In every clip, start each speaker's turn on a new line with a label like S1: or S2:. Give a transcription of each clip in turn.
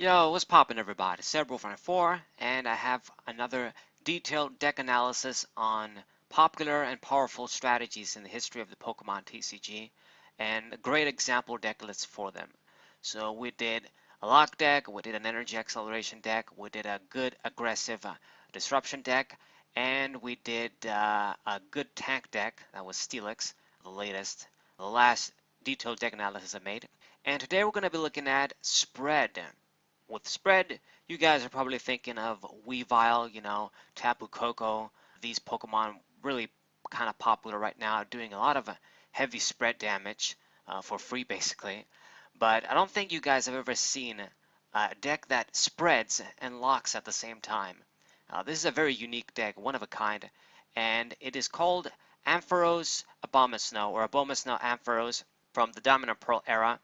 S1: Yo, what's poppin' everybody? Cerebral4, and I have another detailed deck analysis on popular and powerful strategies in the history of the Pokemon TCG, and a great example deck list for them. So we did a lock deck, we did an energy acceleration deck, we did a good aggressive disruption deck, and we did a good tank deck, that was Steelix, the last detailed deck analysis I made. And today we're going to be looking at spread. With spread, you guys are probably thinking of Weavile, Tapu Koko. These Pokemon really kind of popular right now, doing a lot of heavy spread damage for free basically. But I don't think you guys have ever seen a deck that spreads and locks at the same time. This is a very unique deck, one of a kind, and it is called Ampharos Abomasnow or Abomasnow Ampharos from the Diamond and Pearl era.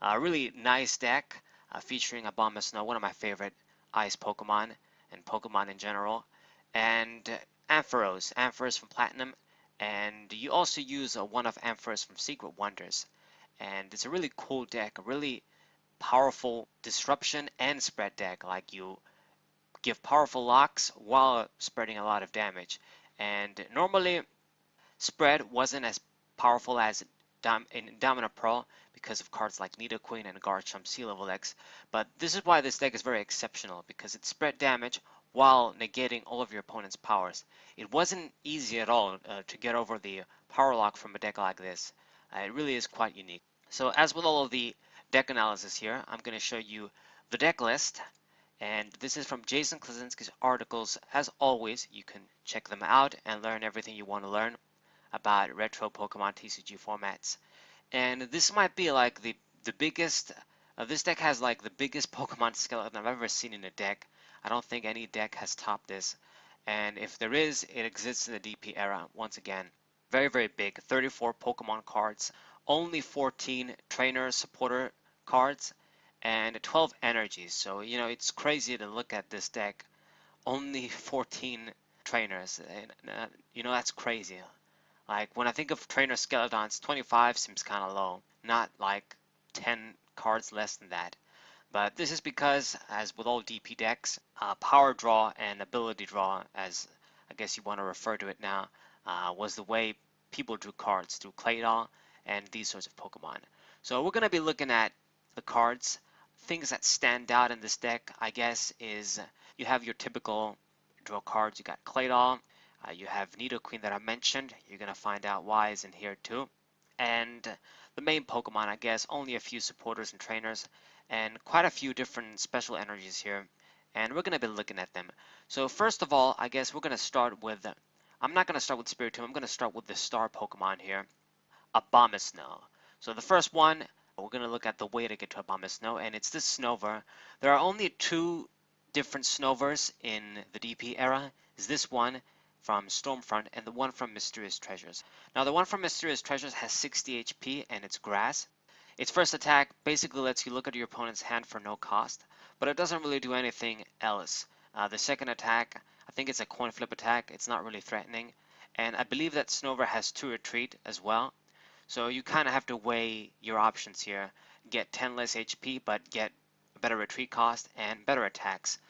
S1: A really nice deck featuring Abomasnow, one of my favorite ice Pokemon and Pokemon in general, and Ampharos from Platinum, and you also use one of Ampharos from Secret Wonders. And it's a really cool deck, a really powerful disruption and spread deck. Like you give powerful locks while spreading a lot of damage. And normally spread wasn't as powerful as in Diamond and Pearl because of cards like Nidoqueen and Garchomp Sea Level X, but this is why this deck is very exceptional, because it spread damage while negating all of your opponent's powers. It wasn't easy at all to get over the power lock from a deck like this. It really is quite unique. So as with all of the deck analysis here, I'm going to show you the deck list, and this is from Jason Klaczynski's articles. As always, you can check them out and learn everything you want to learn about retro Pokemon TCG formats. And this might be like the biggest, this deck has like the biggest Pokemon skeleton I've ever seen in a deck. I don't think any deck has topped this. And if there is, it exists in the DP era once again. Very, very big, 34 Pokemon cards, only 14 trainer supporter cards, and 12 energies. So, it's crazy to look at this deck. Only 14 trainers, and that's crazy. Like, when I think of trainer skeletons, 25 seems kind of low, not like 10 cards less than that. But this is because, as with all DP decks, power draw and ability draw, as I guess you want to refer to it now, was the way people drew cards through Claydol and these sorts of Pokemon. So we're going to be looking at the cards. Things that stand out in this deck, I guess, is you have your typical draw cards. You got Claydol. You have Nidoqueen that I mentioned. You're going to find out why is in here too. And the main Pokemon, I guess, only a few supporters and trainers, and quite a few different special energies here. And we're going to be looking at them. So first of all, I guess we're going to start with, I'm not going to start with Spiritomb, I'm going to start with the star Pokemon here, Abomasnow. So the first one, we're going to look at the way to get to Abomasnow, and it's this Snover. There are only two different Snovers in the DP era. Is this one from Stormfront and the one from Mysterious Treasures. Now the one from Mysterious Treasures has 60 HP and it's grass. Its first attack basically lets you look at your opponent's hand for no cost, but it doesn't really do anything else. The second attack, I think it's a coin flip attack, it's not really threatening, and I believe that Snover has 2 retreat as well. So you kind of have to weigh your options here. Get 10 less HP but get a better retreat cost and better attacks.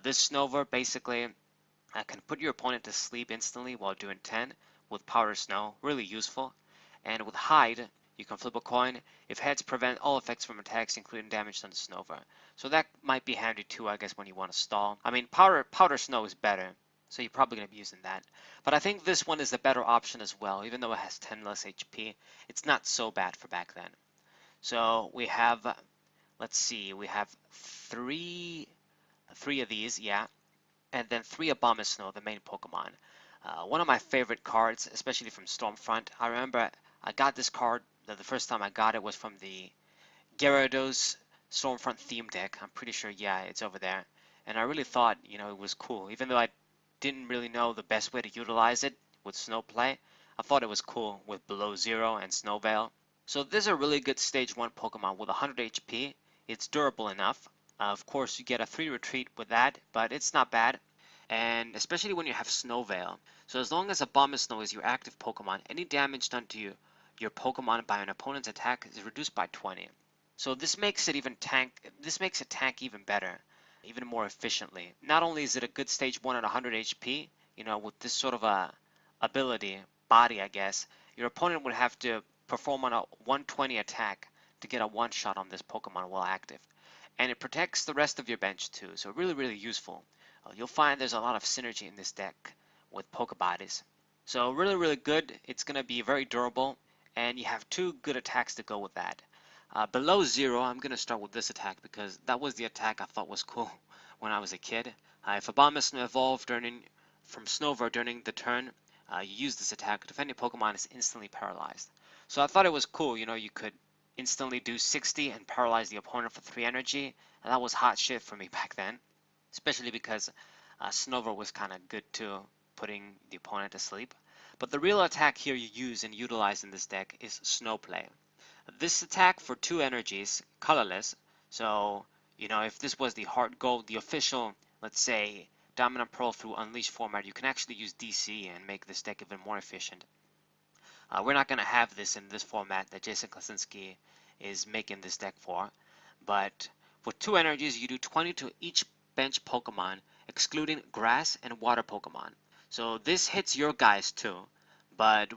S1: This Snover basically can put your opponent to sleep instantly while doing 10 with Powder Snow, really useful. And with Hide, you can flip a coin. If heads, prevent all effects from attacks, including damage done to Snover. So that might be handy too, I guess, when you want to stall. I mean, Powder Snow is better, so you're probably going to be using that. But I think this one is the better option as well, even though it has 10 less HP. It's not so bad for back then. So we have, let's see, we have three of these, yeah. And then 3 Abomasnow, the main Pokemon. One of my favorite cards, especially from Stormfront. I remember I got this card, the first time I got it was from the Gyarados Stormfront theme deck. I'm pretty sure, yeah, it's over there. And I really thought, it was cool. Even though I didn't really know the best way to utilize it with Snowplay, I thought it was cool with Below Zero and Snowveil. So this is a really good Stage 1 Pokemon with 100 HP. It's durable enough. Of course, you get a 3 retreat with that, but it's not bad. And especially when you have Snowveil. So as long as Abomasnow is your active Pokemon, any damage done to your Pokemon by an opponent's attack is reduced by 20. So this makes it tank even better, even more efficiently. Not only is it a good stage 1 at 100 HP, with this sort of a body, I guess, your opponent would have to perform on a 120 attack to get a one-shot on this Pokemon while active. And it protects the rest of your bench too, so really, really useful. You'll find there's a lot of synergy in this deck with Pokebodies. So really, really good. It's going to be very durable, and you have two good attacks to go with that. Below 0, I'm going to start with this attack because that was the attack I thought was cool when I was a kid. If Abomasnow evolved from Snover during the turn, you use this attack. Defending Pokemon is instantly paralyzed. So I thought it was cool, you could instantly do 60 and paralyze the opponent for 3 energy, and that was hot shit for me back then, especially because Snover was kind of good too, putting the opponent to sleep. But the real attack here you use and utilize in this deck is Snowplay. This attack for 2 energies, colorless, so if this was the Heart Gold, the official, let's say, Dominant Pearl through Unleash format, you can actually use DC and make this deck even more efficient. We're not going to have this in this format that Jason Klasinski is making this deck for, but with 2 energies, you do 20 to each bench Pokemon, excluding grass and water Pokemon. So this hits your guys too, but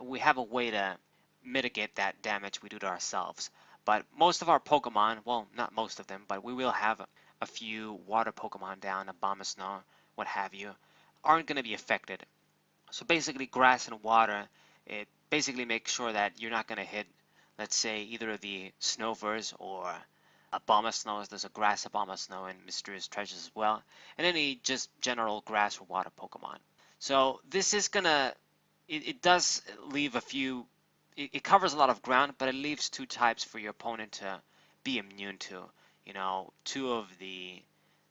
S1: we have a way to mitigate that damage we do to ourselves. But most of our Pokemon, well, not most of them, but we will have a few water Pokemon down, Abomasnow, what have you, aren't going to be affected. So basically grass and water, it basically makes sure that you're not going to hit, let's say, either of the Snovers or Abomasnows. There's a grass Abomasnow and Mysterious Treasures as well, and any just general grass or water Pokemon. So this is gonna, it does leave a few, it covers a lot of ground, but it leaves 2 types for your opponent to be immune to. 2 of the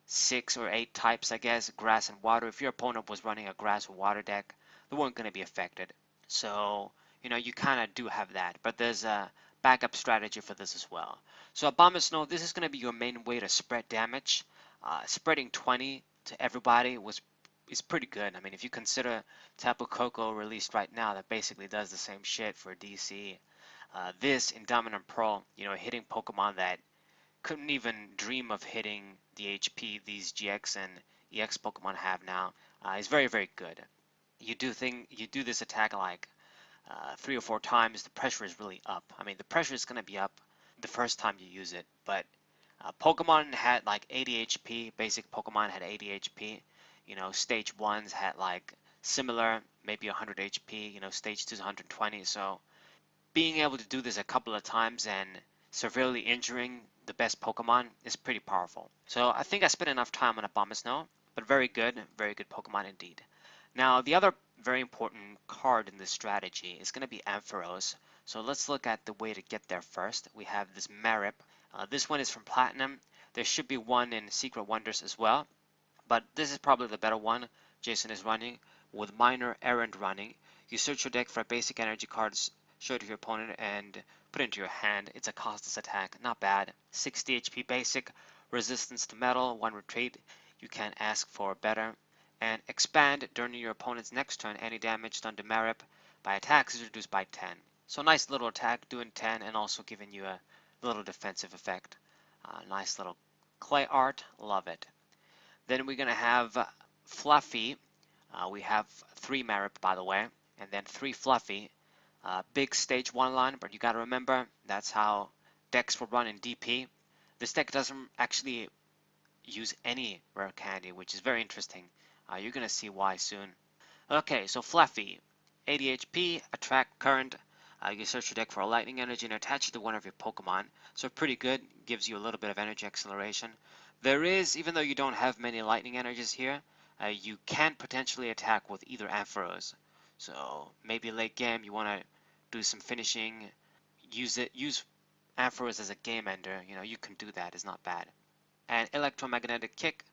S1: 6 or 8 types, I guess, grass and water. If your opponent was running a grass or water deck, they weren't going to be affected. So, you kind of do have that, but there's a backup strategy for this as well. So Abomasnow, this is going to be your main way to spread damage. Spreading 20 to everybody is pretty good. I mean, if you consider Tapu Koko released right now, that basically does the same shit for DC. This in Dominant Pearl, hitting Pokemon that couldn't even dream of hitting the HP these GX and EX Pokemon have now, is very, very good. You do this attack like 3 or 4 times, the pressure is really up. I mean, the pressure is going to be up the first time you use it, but Pokemon had like 80 HP, basic Pokemon had 80 HP, stage 1s had like similar, maybe 100 HP, stage 2s 120, so being able to do this a couple of times and severely injuring the best Pokemon is pretty powerful. So I think I spent enough time on Abomasnow, but very good Pokemon indeed. Now the other very important card in this strategy is going to be Ampharos. So let's look at the way to get there first. We have this Marip. This one is from Platinum. There should be one in Secret Wonders as well, but this is probably the better one Jason is running. With Minor Errand running, you search your deck for a basic energy cards, show it to your opponent, and put it into your hand. It's a costless attack, not bad. 60 HP basic, resistance to metal, 1 retreat. You can't ask for better. And expand during your opponent's next turn. Any damage done to Marip by attacks is reduced by 10. So nice little attack, doing 10 and also giving you a little defensive effect. Nice little clay art, love it. Then we're going to have Fluffy. We have 3 Marip, by the way, and then 3 Fluffy. Big stage 1 line, but you got to remember that's how decks will run in DP. This deck doesn't actually use any rare candy, which is very interesting. You're going to see why soon. Okay, so Fluffy, 80 HP, attract current. You search your deck for a lightning energy and attach it to one of your Pokemon. So pretty good, gives you a little bit of energy acceleration. There is, even though you don't have many lightning energies here, you can potentially attack with either Ampharos. So maybe late game you want to do some finishing, use Ampharos as a game ender. You can do that, it's not bad. And electromagnetic kick,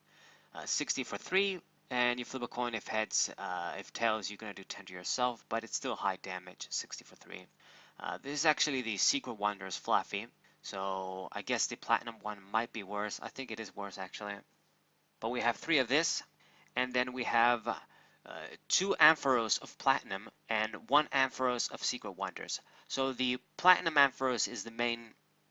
S1: 60 for 3, and you flip a coin if heads, if tails you're going to do 10 to yourself, but it's still high damage, 60 for 3. This is actually the Secret Wonders Fluffy, so I guess the Platinum one might be worse. I think it is worse actually. But we have 3 of this, and then we have 2 Ampharos of Platinum and 1 Ampharos of Secret Wonders. So the Platinum Ampharos is the main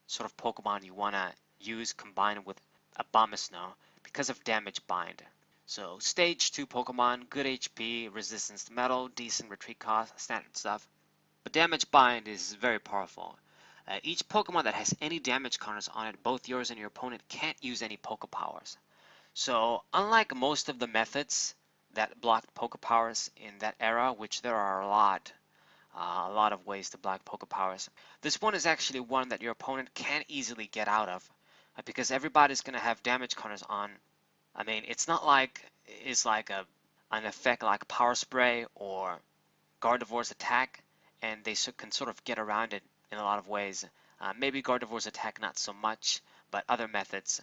S1: sort of Pokemon you want to use combined with Abomasnow because of damage bind. So stage 2 Pokemon, good HP, resistance to metal, decent retreat cost, standard stuff. But damage bind is very powerful. Each Pokemon that has any damage counters on it, both yours and your opponent, can't use any Poke Powers. So unlike most of the methods that blocked Poke Powers in that era, which there are a lot of ways to block Poke Powers, this one is actually one that your opponent can't easily get out of because everybody's going to have damage counters on. I mean, it's not like it's like an effect like Power Spray or Gardevoir's attack, and they can sort of get around it in a lot of ways. Maybe Gardevoir's attack not so much, but other methods.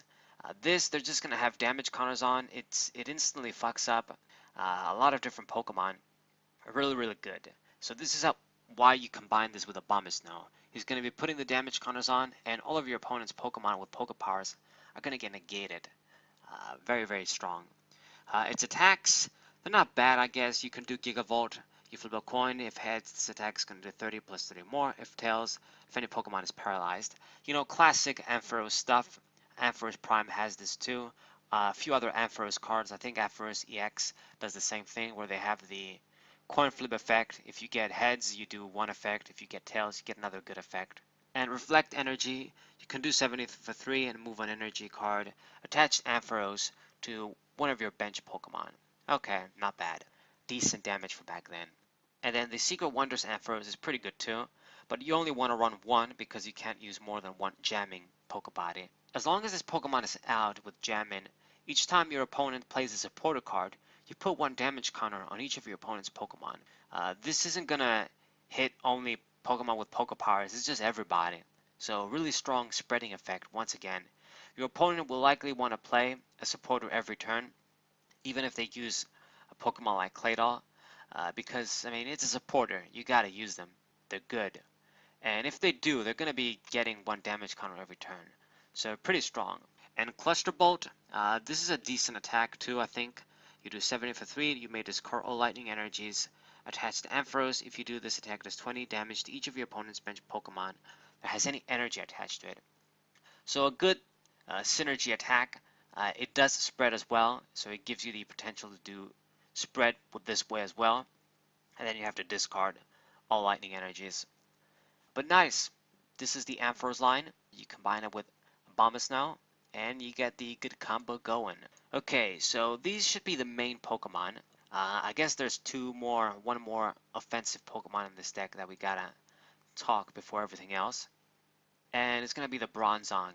S1: They're just going to have damage counters on. It instantly fucks up a lot of different Pokemon. Really, really good. So this is why you combine this with Abomasnow. He's going to be putting the damage counters on, and all of your opponent's Pokemon with Poke Powers are going to get negated. Very, very strong. Its attacks, they're not bad, I guess. You can do Gigavolt. You flip a coin. If heads, this attack is going to do 30 plus 30 more. If tails, if any Pokemon is paralyzed. You know, classic Ampharos stuff. Ampharos Prime has this too. A few other Ampharos cards. I think Ampharos EX does the same thing where they have the coin flip effect. If you get heads, you do one effect. If you get tails, you get another good effect. And Reflect Energy, you can do 70 for 3 and move an energy card. Attach Ampharos to one of your bench Pokemon. Okay, not bad. Decent damage for back then. And then the Secret Wonders Ampharos is pretty good too, but you only want to run one because you can't use more than one jamming Pokebody. As long as this Pokemon is out with jamming, each time your opponent plays a supporter card, you put one damage counter on each of your opponent's Pokemon. This isn't gonna hit only Pokemon with Poke Powers, it's just everybody. So really strong spreading effect once again. Your opponent will likely want to play a supporter every turn, even if they use a Pokemon like Claydol, because, I mean, it's a supporter. You gotta use them. They're good. And if they do, they're gonna be getting one damage counter every turn. So pretty strong. And Cluster Bolt, this is a decent attack too, I think. You do 70 for 3, you may discard all lightning energies. Attached to Ampharos, if you do this attack, does 20 damage to each of your opponent's bench Pokemon that has any energy attached to it. So a good synergy attack. It does spread as well, so it gives you the potential to do spread with this way as well. And then you have to discard all lightning energies. But nice. This is the Ampharos line. You combine it with Abomasnow, and you get the good combo going. Okay, so these should be the main Pokemon. I guess there's one more offensive Pokemon in this deck that we gotta talk before everything else. And it's gonna be the Bronzong.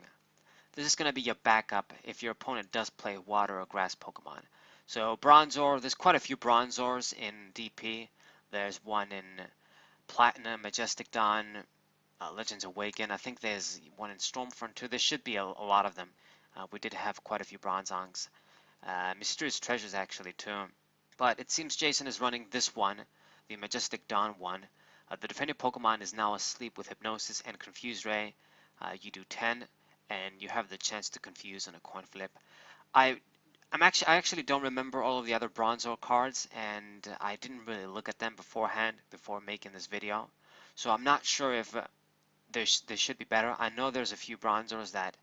S1: This is gonna be your backup if your opponent does play water or grass Pokemon. So Bronzor, there's quite a few Bronzors in DP. There's one in Platinum, Majestic Dawn, Legends Awaken. I think there's one in Stormfront too. There should be a lot of them. We did have quite a few Bronzongs. Mysterious Treasures actually too. But it seems Jason is running this one, the Majestic Dawn one. The defending Pokemon is now asleep with Hypnosis and Confuse Ray. You do 10, and you have the chance to confuse on a coin flip. I actually don't remember all of the other Bronzor cards, and I didn't really look at them beforehand before making this video. So I'm not sure if they should be better. I know there's a few Bronzors that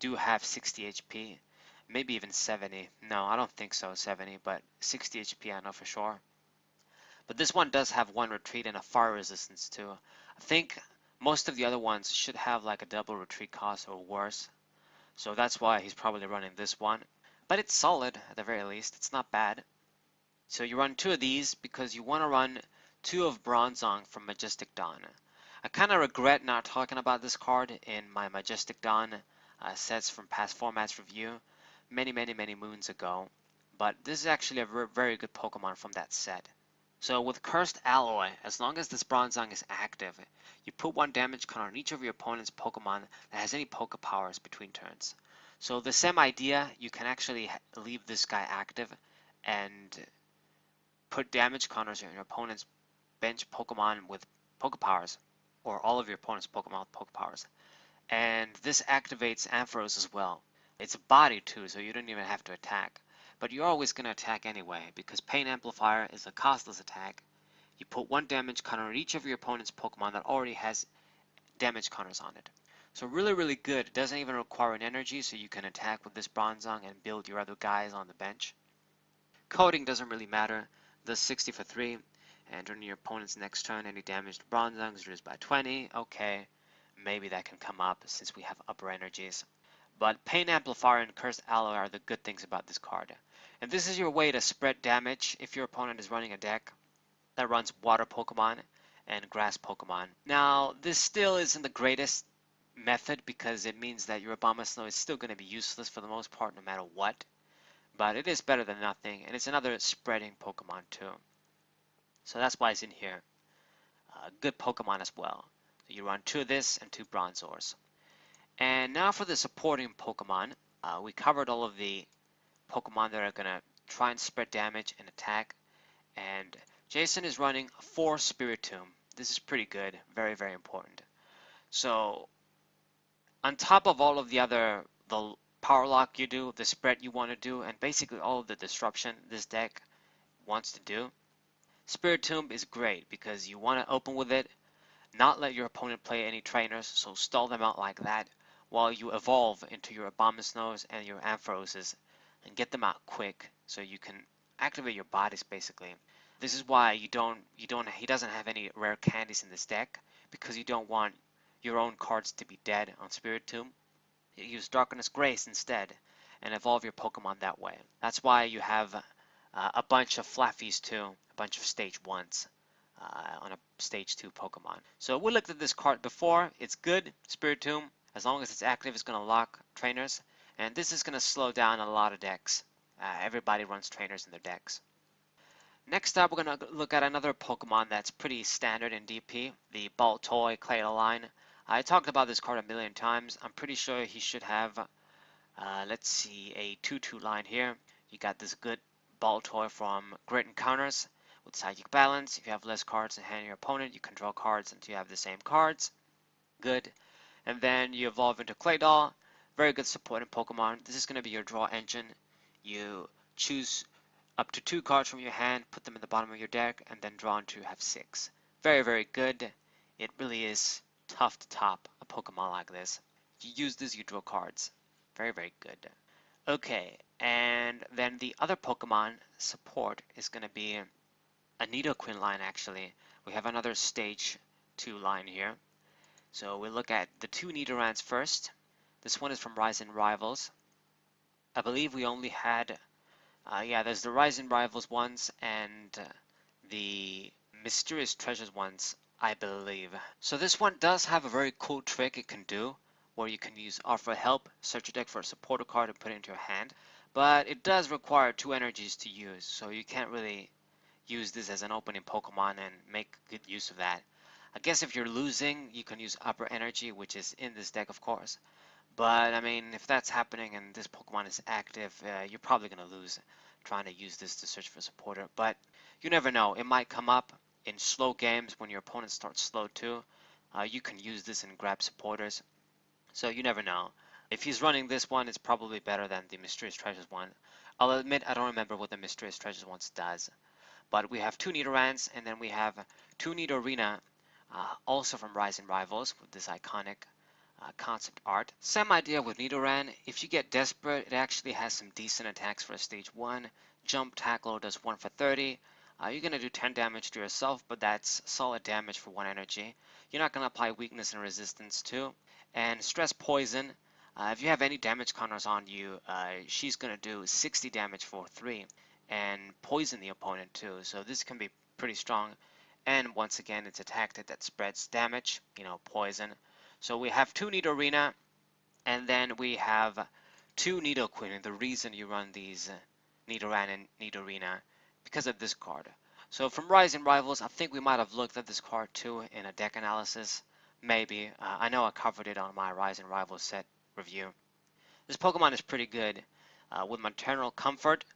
S1: do have 60 HP. Maybe even 70. No, I don't think so, 70, but 60 HP I know for sure. But this one does have one retreat and a fire resistance too. I think most of the other ones should have like a double retreat cost or worse. So that's why he's probably running this one. But it's solid at the very least. It's not bad. So you run two of these because you want to run two of Bronzong from Majestic Dawn. I kind of regret not talking about this card in my Majestic Dawn sets from past formats review many moons ago, but this is actually a very good Pokemon from that set. So with Cursed Alloy, as long as this Bronzong is active, you put one damage counter on each of your opponent's Pokemon that has any Poke Powers between turns. So the same idea, you can actually leave this guy active and put damage counters on your opponent's bench Pokemon with Poke Powers, or all of your opponent's Pokemon with Poke Powers. And this activates Ampharos as well. It's a body too, so you don't even have to attack. But you're always going to attack anyway, because Pain Amplifier is a costless attack. You put one damage counter on each of your opponent's Pokemon that already has damage counters on it. So really good. It doesn't even require an energy, so you can attack with this Bronzong and build your other guys on the bench. Coding doesn't really matter. Does 60 for 3, and during your opponent's next turn, any damage to Bronzong is reduced by 20. Okay, maybe that can come up since we have upper energies. But Pain Amplifier and Cursed Alloy are the good things about this card. And this is your way to spread damage if your opponent is running a deck that runs water Pokemon and grass Pokemon. Now, this still isn't the greatest method because it means that your Abomasnow is still going to be useless for the most part no matter what. But it is better than nothing, and it's another spreading Pokemon too. So that's why it's in here. Good Pokemon as well. So you run 2 of this and 2 Bronzors. And now for the supporting Pokemon. We covered all of the Pokemon that are going to try and spread damage and attack. And Jason is running 4 Spiritomb. This is pretty good. Very important. So on top of all of the power lock you do, the spread you want to do, and basically all of the disruption this deck wants to do, Spiritomb is great because you want to open with it, not let your opponent play any trainers, so stall them out like that while you evolve into your Abomasnows and your Ampharoses and get them out quick so you can activate your bodies basically. This is why he doesn't have any rare candies in this deck because you don't want your own cards to be dead on Spiritomb. You use Darkness Grace instead and evolve your Pokemon that way. That's why you have a bunch of Flaffies too, a bunch of stage 1s. On a stage 2 Pokemon. So we looked at this card before. It's good. Spiritomb, as long as it's active, it's going to lock trainers. And this is going to slow down a lot of decks. Everybody runs trainers in their decks. Next up, we're going to look at another Pokemon that's pretty standard in DP, the Baltoy Claydol line. I talked about this card a million times. I'm pretty sure he should have, let's see, a 2-2 line here. You got this good Baltoy from Great Encounters. With Psychic Balance, if you have less cards in hand of your opponent, you can draw cards until you have the same cards. Good. And then you evolve into Claydol. Very good supporting Pokemon. This is going to be your draw engine. You choose up to 2 cards from your hand, put them in the bottom of your deck, and then draw until you have 6. Very good. It really is tough to top a Pokemon like this. If you use this, you draw cards. Very good. Okay, and then the other Pokemon support is going to be a Nidoqueen line actually. We have another stage 2 line here. So we look at the 2 Nidorans first. This one is from Rise and Rivals. I believe we only had, there's the Rise and Rivals ones and the Mysterious Treasures ones, I believe. So this one does have a very cool trick it can do, where you can use Offer Help, search your deck for a supporter card and put it into your hand. But it does require 2 energies to use, so you can't really use this as an opening Pokemon and make good use of that. I guess if you're losing, you can use Upper Energy, which is in this deck, of course. But, I mean, if that's happening and this Pokemon is active, you're probably going to lose trying to use this to search for supporter. But you never know. It might come up in slow games when your opponent starts slow too. You can use this and grab supporters. So you never know. If he's running this one, it's probably better than the Mysterious Treasures one. I'll admit I don't remember what the Mysterious Treasures one does. But we have 2 Nidorans, and then we have 2 Nidorina, also from Rise and Rivals, with this iconic concept art. Same idea with Nidoran. If you get desperate, it actually has some decent attacks for a stage 1. Jump Tackle does 1 for 30. You're going to do 10 damage to yourself, but that's solid damage for 1 energy. You're not going to apply weakness and resistance too. And Stress Poison, if you have any damage counters on you, she's going to do 60 damage for 3. And poison the opponent too, so this can be pretty strong. And once again, it's a tactic that spreads damage, poison. So we have 2 Nidorina, and then we have 2 Nidoqueen. And the reason you run these Nidoran and Nidorina because of this card. So from Rise and Rivals, I think we might have looked at this card too in a deck analysis. Maybe. I know I covered it on my Rise and Rivals set review. This Pokemon is pretty good. With Maternal Comfort,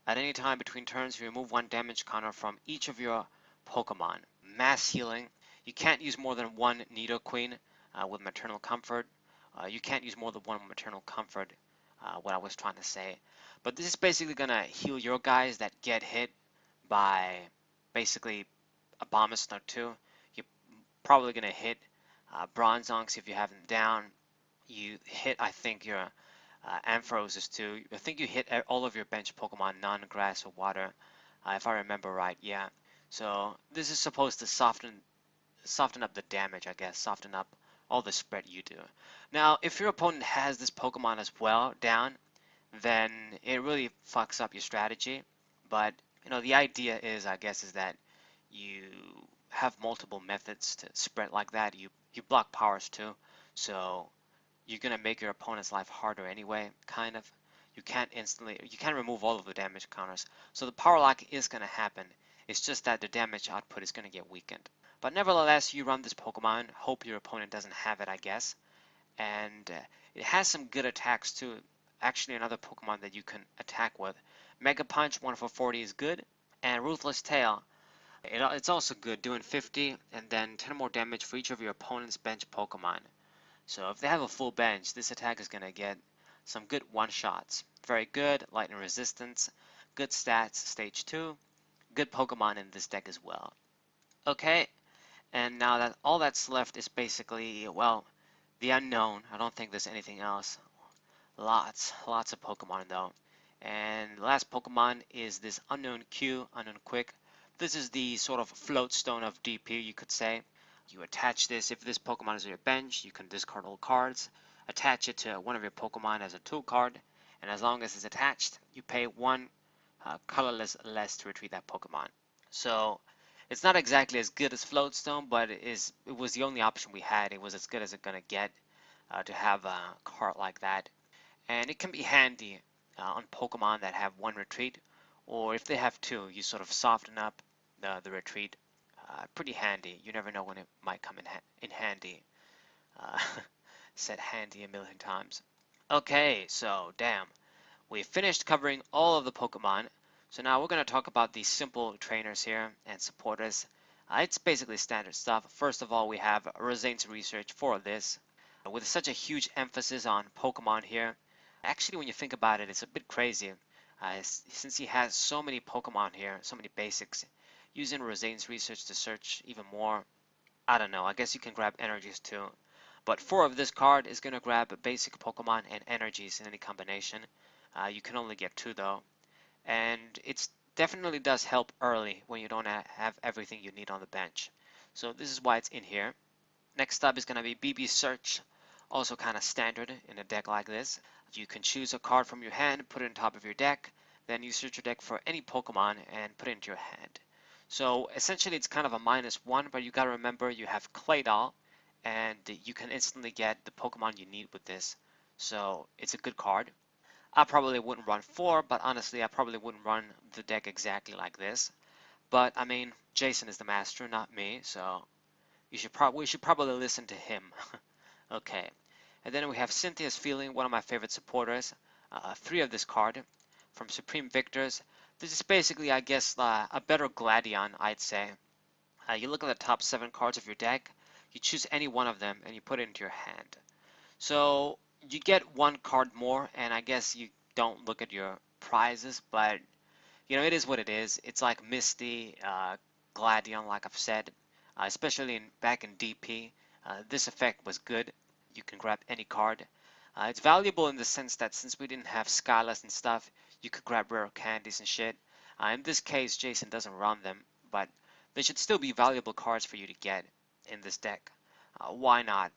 S1: at any time between turns, you remove 1 damage counter from each of your Pokemon. Mass Healing. You can't use more than 1 Nidoqueen with Maternal Comfort. You can't use more than 1 Maternal Comfort, what I was trying to say. But this is basically going to heal your guys that get hit by basically Abomasnow too. You're probably going to hit Bronzong if you have them down. you hit, I think, your Ampharos too. I think you hit all of your bench Pokemon, non-grass or water, if I remember right. Yeah. So this is supposed to soften up the damage, I guess, soften up all the spread you do. Now, if your opponent has this Pokemon as well down, then it really fucks up your strategy. But the idea is, I guess, is that you have multiple methods to spread like that. You block powers too, so you're gonna make your opponent's life harder anyway, kind of. You can't remove all of the damage counters. So the power lock is gonna happen. It's just that the damage output is gonna get weakened. But nevertheless, you run this Pokemon, hope your opponent doesn't have it, I guess. And it has some good attacks too. Actually, another Pokemon that you can attack with. Mega Punch 1 for 40 is good, and Ruthless Tail. It's also good, doing 50 and then 10 more damage for each of your opponent's bench Pokemon. So if they have a full bench, this attack is going to get some good one-shots. Very good, lightning resistance, good stats, stage 2, good Pokemon in this deck as well. Okay, and now that all that's left is basically, well, the unknown. I don't think there's anything else. Lots of Pokemon though. And the last Pokemon is this Unknown Q, Unknown Quick. This is the sort of float stone of DP, you could say. You attach this, if this Pokemon is on your bench, you can discard all cards, attach it to one of your Pokemon as a tool card, and as long as it's attached, you pay one colorless less to retrieve that Pokemon. So it's not exactly as good as Floatstone, but it was the only option we had. It was as good as it's gonna get to have a card like that. And it can be handy on Pokemon that have one retreat, or if they have two, you sort of soften up the retreat. Pretty handy. You never know when it might come in handy. Uh, said handy a million times. Okay, so damn. We finished covering all of the Pokemon. So now we're going to talk about these simple trainers here and supporters. It's basically standard stuff. First of all, we have Rosane's research for this. With such a huge emphasis on Pokemon here, actually when you think about it, it's a bit crazy. Since he has so many Pokemon here, so many basics, using Rosane's research to search even more, I don't know, I guess you can grab energies too. But 4 of this card is going to grab basic Pokemon and energies in any combination. You can only get 2 though. And it definitely does help early when you don't have everything you need on the bench. So this is why it's in here. Next up is going to be BB Search, also kind of standard in a deck like this. You can choose a card from your hand, put it on top of your deck, then you search your deck for any Pokemon and put it into your hand. So essentially it's kind of a -1, but you gotta remember you have Claydol, and you can instantly get the Pokemon you need with this. So it's a good card. I probably wouldn't run 4, but honestly I probably wouldn't run the deck exactly like this. But I mean, Jason is the master, not me, so we should probably listen to him. Okay. And then we have Cynthia's Feeling, one of my favorite supporters. 3 of this card from Supreme Victors. This is basically, I guess, a better Gladion, I'd say. You look at the top 7 cards of your deck, you choose any one of them, and you put it into your hand. So you get 1 card more, and I guess you don't look at your prizes, but it is what it is. It's like Misty, Gladion, like I've said, especially back in DP. This effect was good. You can grab any card. It's valuable in the sense that since we didn't have Skyless and stuff, you could grab rare candies and shit. In this case, Jason doesn't run them, but they should still be valuable cards for you to get in this deck. Why not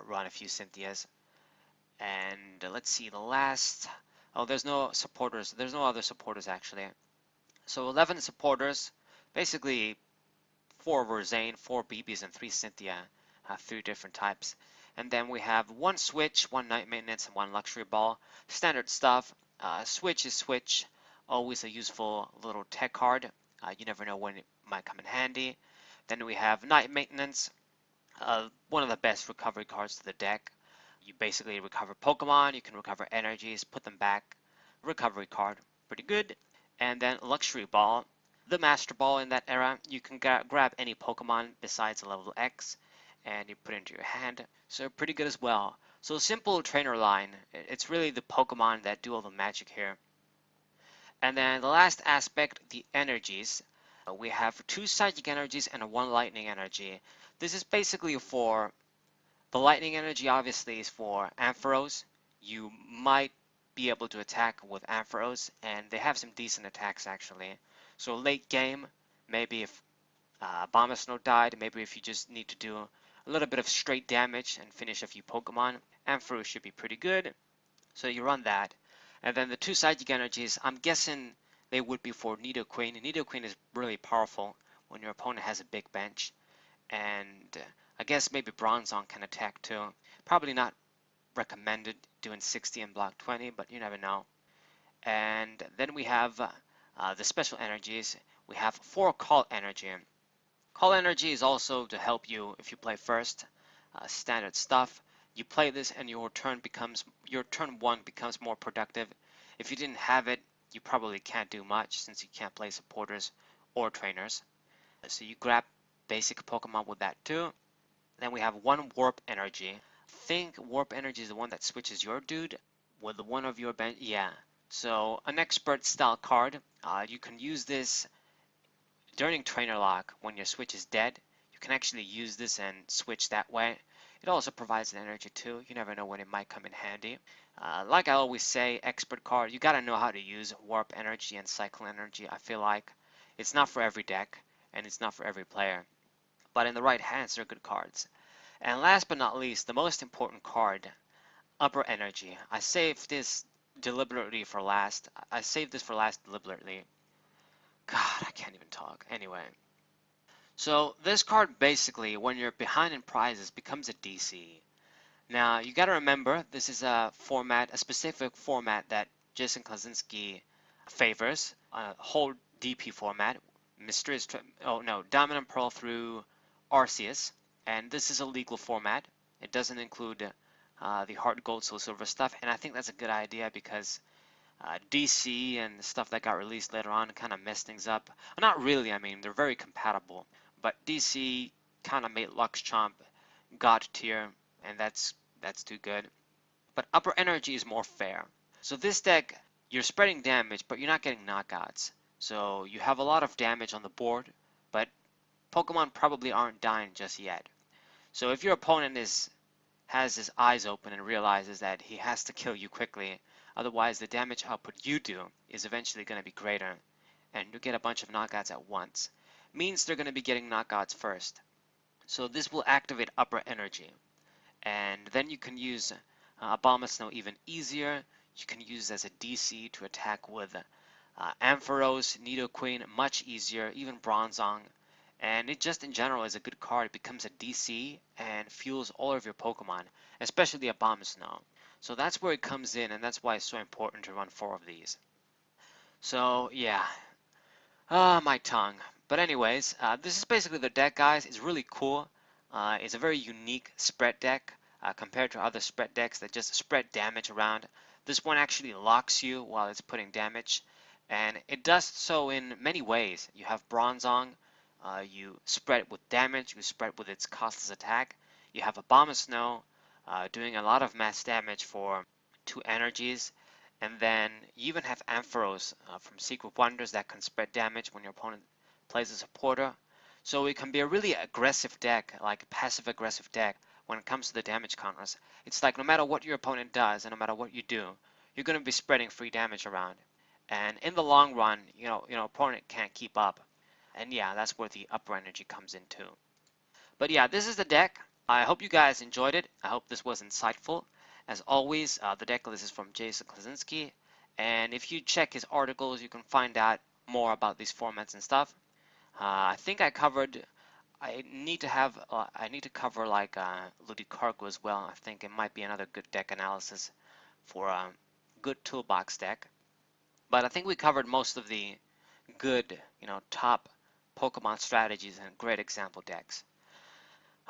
S1: run a few Cynthias? And let's see, the last... Oh, there's no supporters. There's no other supporters, actually. So 11 supporters, basically 4 Rosane, 4 BBs, and 3 Cynthia. 3 different types. And then we have 1 Switch, 1 Night Maintenance, and 1 Luxury Ball. Standard stuff. Switch is Switch. Always a useful little tech card. You never know when it might come in handy. Then we have Night Maintenance. One of the best recovery cards to the deck. You basically recover Pokemon, you can recover energies, put them back. Recovery card, pretty good. And then Luxury Ball. The Master Ball in that era. You can grab any Pokemon besides a level X and you put it into your hand. So pretty good as well. So simple trainer line. It's really the Pokemon that do all the magic here. And then the last aspect, the energies. We have 2 Psychic energies and 1 Lightning energy. This is basically for The lightning energy obviously is for Ampharos. You might be able to attack with Ampharos, and they have some decent attacks actually. So late game, maybe if Abomasnow died, maybe if you just need to do a little bit of straight damage and finish a few Pokemon, Ampharos should be pretty good. So you run that. And then the two psychic energies, I'm guessing they would be for Nidoqueen. Nidoqueen is really powerful when your opponent has a big bench. And I guess maybe Bronzong can attack too. Probably not recommended doing 60 and block 20, but you never know. And then we have the special energies. We have 4 call energy. Call energy is also to help you if you play first. Standard stuff. You play this and your turn 1 becomes more productive. If you didn't have it, you probably can't do much since you can't play supporters or trainers. So you grab basic Pokemon with that too. Then we have 1 warp energy. I think warp energy is the one that switches your dude with one of your bench. Yeah. So an expert style card. You can use this during trainer lock when your switch is dead. You can actually use this and switch that way. It also provides an energy too. You never know when it might come in handy. Like I always say, expert card, you gotta know how to use warp energy and cycle energy. I feel like it's not for every deck and it's not for every player, but in the right hands they're good cards. And last but not least, the most important card, upper energy. I saved this deliberately for last. I saved this for last deliberately. God, I can't even talk. Anyway. So this card basically, when you're behind in prizes, becomes a DC. Now, you gotta remember, this is a specific format that Jason Klaczynski favors. A whole DP format. Diamond and Pearl through Arceus. And this is a legal format. It doesn't include the Heart Gold, Soul Silver stuff. And I think that's a good idea because DC and the stuff that got released later on kind of messed things up. Well, not really, I mean, they're very compatible. But DC kind of made Lux Chomp God tier, and that's too good. But upper energy is more fair. So this deck, you're spreading damage, but you're not getting knockouts. So you have a lot of damage on the board, but Pokemon probably aren't dying just yet. So if your opponent has his eyes open and realizes that he has to kill you quickly, otherwise the damage output you do is eventually going to be greater, and you get a bunch of knockouts at once. Means they're going to be getting knockouts first. So this will activate upper energy. And then you can use Abomasnow even easier. You can use as a DC to attack with Ampharos, Nidoqueen, much easier, even Bronzong. And it just in general is a good card. It becomes a DC and fuels all of your Pokemon, especially Abomasnow. So that's where it comes in, and that's why it's so important to run 4 of these. So yeah, my tongue. But anyways, this is basically the deck, guys. It's really cool. It's a very unique spread deck compared to other spread decks that just spread damage around. This one actually locks you while it's putting damage, and it does so in many ways. You have Bronzong, you spread it with damage, you spread it with its costless attack. You have Abomasnow doing a lot of mass damage for 2 energies. And then you even have Ampharos from Secret Wonders that can spread damage when your opponent plays a supporter. So it can be a really aggressive deck, like a passive-aggressive deck when it comes to the damage counters. It's like no matter what your opponent does and no matter what you do, you're going to be spreading free damage around. And in the long run, opponent can't keep up. And yeah, that's where the upper energy comes in too. But yeah, this is the deck. I hope you guys enjoyed it. I hope this was insightful. As always, the deck list is from Jason Klaczynski, and if you check his articles, you can find out more about these formats and stuff. I think I covered. I need to cover like Ludicargo as well. I think it might be another good deck analysis for a good toolbox deck. But I think we covered most of the good, top Pokemon strategies and great example decks.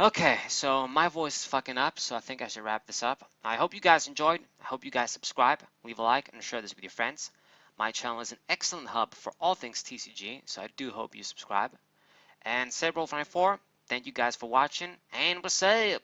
S1: Okay, so my voice is fucking up, so I think I should wrap this up. I hope you guys enjoyed. I hope you guys subscribe, leave a like, and share this with your friends. My channel is an excellent hub for all things TCG, so I do hope you subscribe. And Cerebral 94, thank you guys for watching, and what's up?